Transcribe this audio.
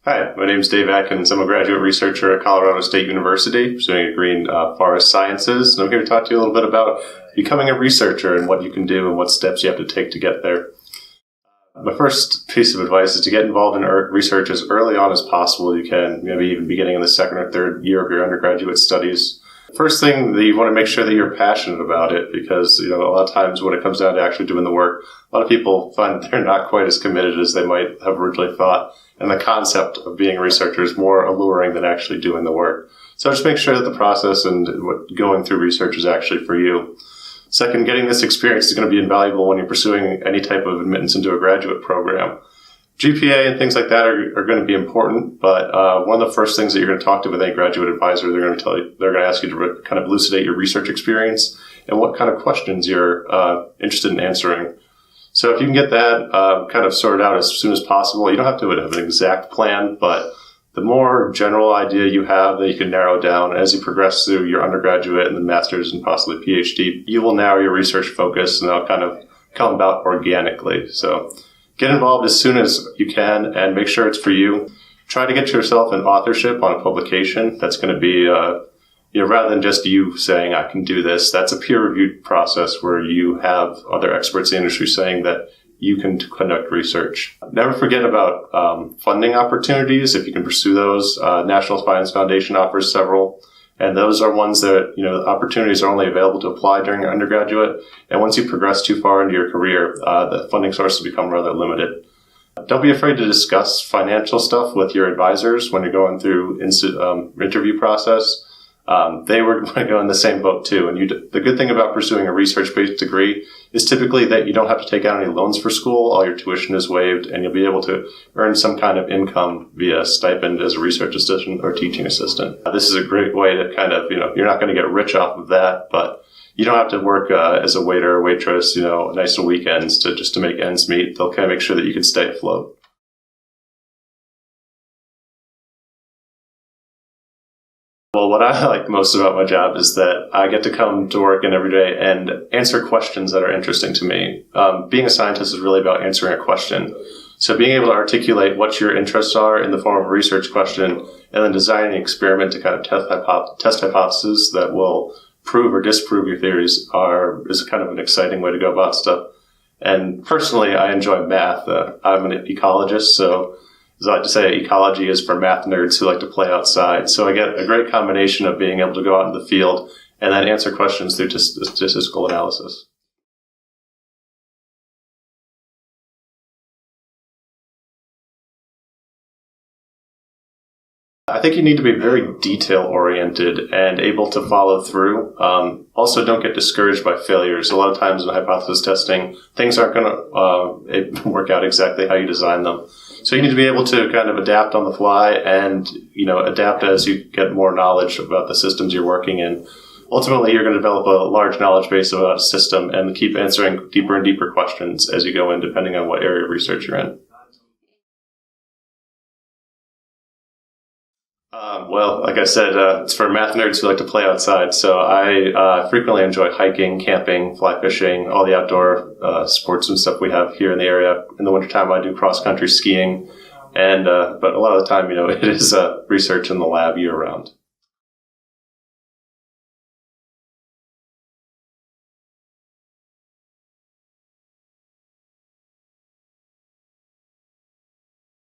Hi, my name is Dave Atkins. I'm a graduate researcher at Colorado State University, pursuing a degree in forest sciences. And I'm here to talk to you a little bit about becoming a researcher and what you can do and what steps you have to take to get there. My first piece of advice is to get involved in research as early on as possible you can, maybe even beginning in the second or third year of your undergraduate studies. First thing that you want to make sure that you're passionate about it, because a lot of times when it comes down to actually doing the work, a lot of people find that they're not quite as committed as they might have originally thought. And the concept of being a researcher is more alluring than actually doing the work. So just make sure that the process and going through research is actually for you. Second, getting this experience is going to be invaluable when you're pursuing any type of admittance into a graduate program. GPA and things like that are going to be important, but one of the first things that you're going to talk to with any graduate advisor, they're going to ask you to kind of elucidate your research experience and what kind of questions you're interested in answering. So if you can get that kind of sorted out as soon as possible, you don't have to have an exact plan, but the more general idea you have that you can narrow down as you progress through your undergraduate and then master's and possibly PhD, you will narrow your research focus and that'll kind of come about organically. So get involved as soon as you can and make sure it's for you. Try to get yourself an authorship on a publication. That's going to be, rather than just you saying, I can do this, that's a peer-reviewed process where you have other experts in the industry saying that you can conduct research. Never forget about funding opportunities, if you can pursue those. National Science Foundation offers several. And those are ones that, opportunities are only available to apply during your undergraduate. And once you progress too far into your career, the funding sources become rather limited. Don't be afraid to discuss financial stuff with your advisors when you're going through interview process. They were going to go in the same boat too. And the good thing about pursuing a research-based degree is typically that you don't have to take out any loans for school. All your tuition is waived and you'll be able to earn some kind of income via stipend as a research assistant or teaching assistant. This is a great way to kind of, you're not going to get rich off of that, but you don't have to work as a waiter or waitress, nice little weekends just to make ends meet. They'll kind of make sure that you can stay afloat. Well, what I like most about my job is that I get to come to work in every day and answer questions that are interesting to me. Being a scientist is really about answering a question. So being able to articulate what your interests are in the form of a research question and then designing an experiment to kind of test hypotheses that will prove or disprove your theories is kind of an exciting way to go about stuff. And personally, I enjoy math. I'm an ecologist, so as I like to say, ecology is for math nerds who like to play outside. So I get a great combination of being able to go out in the field and then answer questions through statistical analysis. I think you need to be very detail-oriented and able to follow through. Also, don't get discouraged by failures. A lot of times in hypothesis testing, things aren't going to work out exactly how you design them. So you need to be able to kind of adapt on the fly and, adapt as you get more knowledge about the systems you're working in. Ultimately, you're going to develop a large knowledge base about a system and keep answering deeper and deeper questions as you go in, depending on what area of research you're in. Well, like I said, it's for math nerds who like to play outside. So I frequently enjoy hiking, camping, fly fishing, all the outdoor sports and stuff we have here in the area. In the wintertime, I do cross-country skiing. But a lot of the time, it is research in the lab year-round.